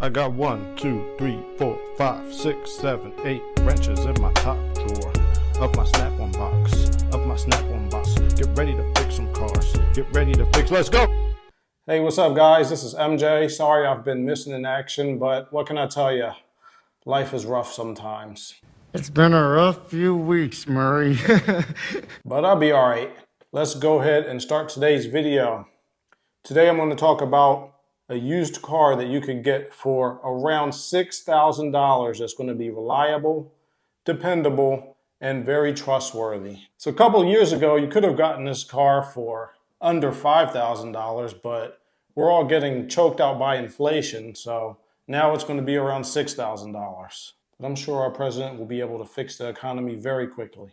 I got 1, 2, 3, 4, 5, 6, 7, 8 wrenches in my top drawer of my Snap-on box, Get ready to fix some cars. Get ready to fix. Let's go! Hey, what's up, guys? This is MJ. Sorry I've been missing in action, but what can I tell you? Life is rough sometimes. It's been a rough few weeks, Murray. But I'll be all right. Let's go ahead and start today's video. Today I'm going to talk about a used car that you can get for around $6,000 that's going to be reliable, dependable, and very trustworthy. So a couple of years ago, you could have gotten this car for under $5,000, but we're all getting choked out by inflation, so now it's going to be around $6,000. But I'm sure our president will be able to fix the economy very quickly.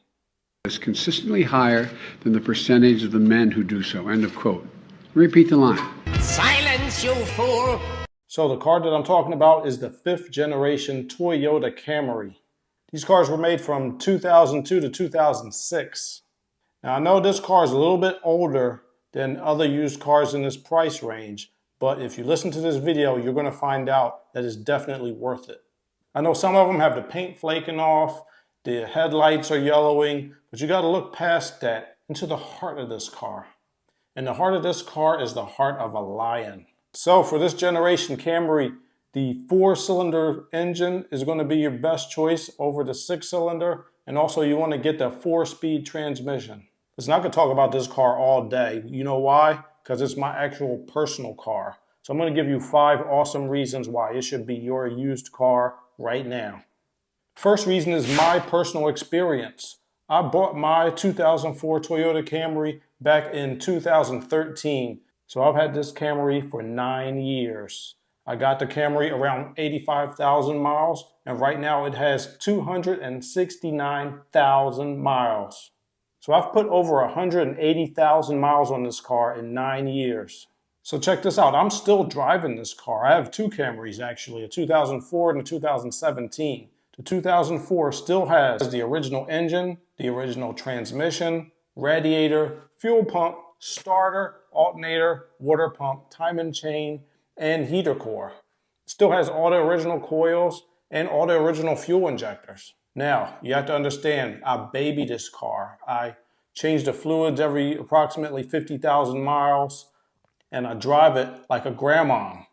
Is consistently higher than the percentage of the men who do so. End of quote. Repeat the line. Silence, you fool! So the car that I'm talking about is the 5th generation Toyota Camry. These cars were made from 2002 to 2006. Now I know this car is a little bit older than other used cars in this price range, but if you listen to this video, you're going to find out that it's definitely worth it. I know some of them have the paint flaking off, the headlights are yellowing, but you got to look past that into the heart of this car. And the heart of this car is the heart of a lion. So for this generation Camry, the 4-cylinder engine is going to be your best choice over the 6-cylinder. And also you want to get the 4-speed transmission. Listen, I could talk about this car all day. You know why? Because it's my actual personal car. So I'm going to give you 5 awesome reasons why it should be your used car right now. First reason is my personal experience. I bought my 2004 Toyota Camry back in 2013. So I've had this Camry for 9 years. I got the Camry around 85,000 miles, and right now it has 269,000 miles. So I've put over 180,000 miles on this car in 9 years. So check this out, I'm still driving this car. I have 2 Camrys actually, a 2004 and a 2017. The 2004 still has the original engine, the original transmission, radiator, fuel pump, starter, alternator, water pump, timing chain, and heater core. It still has all the original coils and all the original fuel injectors. Now, you have to understand, I baby this car. I change the fluids every approximately 50,000 miles, and I drive it like a grandma.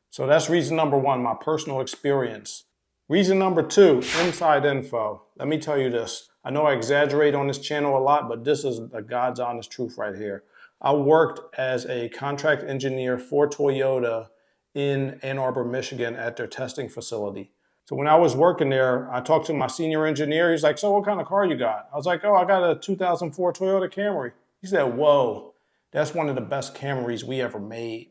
So that's reason number 1, my personal experience. Reason number 2, inside info. Let me tell you this. I know I exaggerate on this channel a lot, but this is the God's honest truth right here. I worked as a contract engineer for Toyota in Ann Arbor, Michigan at their testing facility. So when I was working there, I talked to my senior engineer. He's like, so what kind of car you got? I was like, oh, I got a 2004 Toyota Camry. He said, whoa, that's one of the best Camrys we ever made.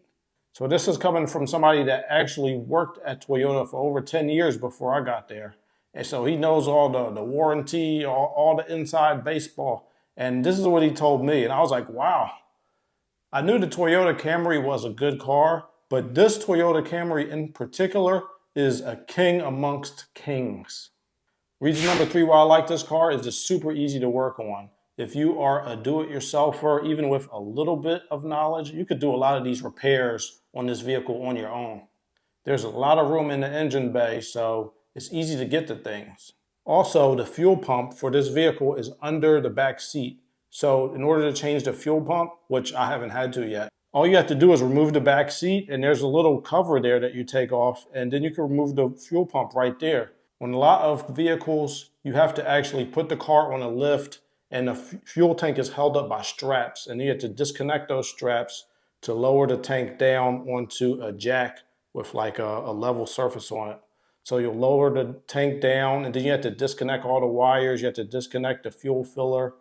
So this is coming from somebody that actually worked at Toyota for over 10 years before I got there. And so he knows all the warranty, all the inside baseball. And this is what he told me. And I was like, wow. I knew the Toyota Camry was a good car, but this Toyota Camry in particular is a king amongst kings. Reason number 3 why I like this car is it's super easy to work on. If you are a do-it-yourselfer, even with a little bit of knowledge, you could do a lot of these repairs on this vehicle on your own. There's a lot of room in the engine bay, so it's easy to get to things. Also, the fuel pump for this vehicle is under the back seat. So in order to change the fuel pump, which I haven't had to yet, all you have to do is remove the back seat, and there's a little cover there that you take off, and then you can remove the fuel pump right there. On a lot of vehicles, you have to actually put the car on a lift, and the fuel tank is held up by straps, and you have to disconnect those straps to lower the tank down onto a jack with like a level surface on it. So you'll lower the tank down, and then you have to disconnect all the wires. You have to disconnect the fuel filler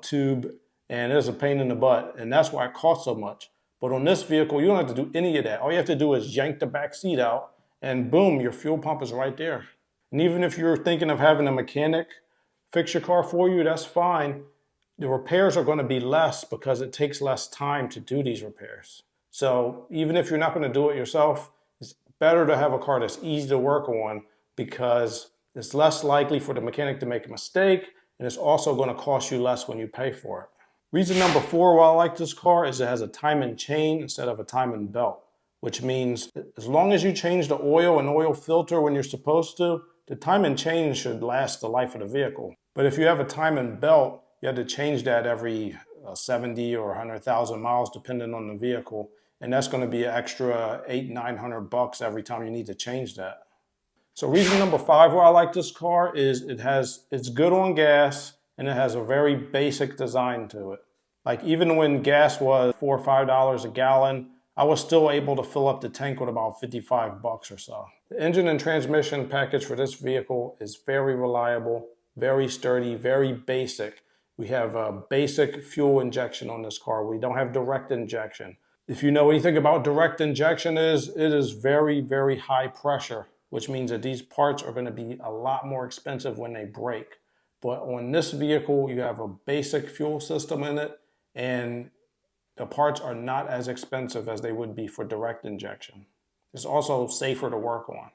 tube, and it's a pain in the butt, and that's why it costs so much. But on this vehicle, you don't have to do any of that. All you have to do is yank the back seat out, and boom, your fuel pump is right there. And even if you're thinking of having a mechanic fix your car for you, that's fine. The repairs are going to be less because it takes less time to do these repairs. So even if you're not going to do it yourself, it's better to have a car that's easy to work on because it's less likely for the mechanic to make a mistake, and it's also going to cost you less when you pay for it. Reason number 4 why I like this car is it has a timing chain instead of a timing belt. which means as long as you change the oil and oil filter when you're supposed to, the time and change should last the life of the vehicle. But if you have a time and belt, you have to change that every 70 or 100,000 miles, depending on the vehicle. And that's going to be an extra $800-900 every time you need to change that. So reason number 5 why I like this car is it's good on gas and it has a very basic design to it. Like even when gas was $4 or $5 a gallon, I was still able to fill up the tank with about $55 or so. The engine and transmission package for this vehicle is very reliable, very sturdy, very basic. We have a basic fuel injection on this car. We don't have direct injection. If you know anything about direct injection it is very, very high pressure, which means that these parts are going to be a lot more expensive when they break. But on this vehicle, you have a basic fuel system in it, and the parts are not as expensive as they would be for direct injection. It's also safer to work on.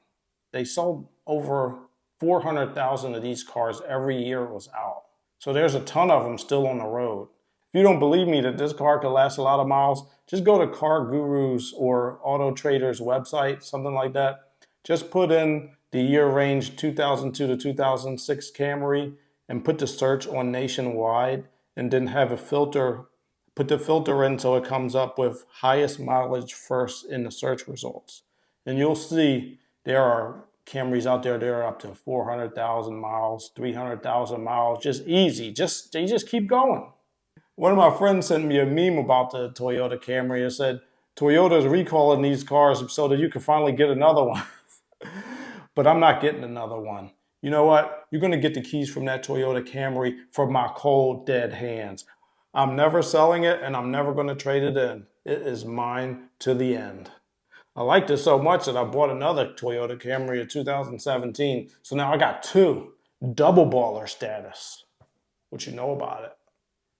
They sold over 400,000 of these cars every year it was out. So there's a ton of them still on the road. If you don't believe me that this car could last a lot of miles, just go to Car Guru's or Auto Trader's website, something like that. Just put in the year range 2002 to 2006 Camry and put the search on nationwide, and then have a filter, put the filter in so it comes up with highest mileage first in the search results. And you'll see there are Camrys out there that are up to 400,000 miles, 300,000 miles, just easy. They just keep going. One of my friends sent me a meme about the Toyota Camry and said, Toyota's recalling these cars so that you can finally get another one. But I'm not getting another one. You know what? You're going to get the keys from that Toyota Camry from my cold, dead hands. I'm never selling it, and I'm never going to trade it in. It is mine to the end. I liked it so much that I bought another Toyota Camry in 2017. So now I got 2. Double baller status. What you know about it.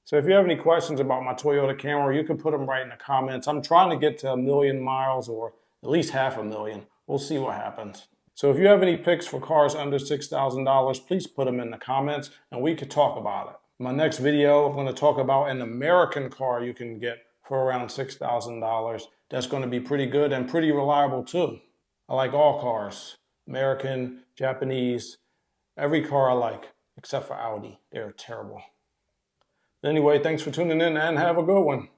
So if you have any questions about my Toyota Camry, you can put them right in the comments. I'm trying to get to 1 million miles, or at least 500,000. We'll see what happens. So if you have any picks for cars under $6,000, please put them in the comments and we could talk about it. In my next video, I'm going to talk about an American car you can get for around $6,000. That's going to be pretty good and pretty reliable too. I like all cars, American, Japanese, every car I like, except for Audi. They're terrible. Anyway, thanks for tuning in and have a good one.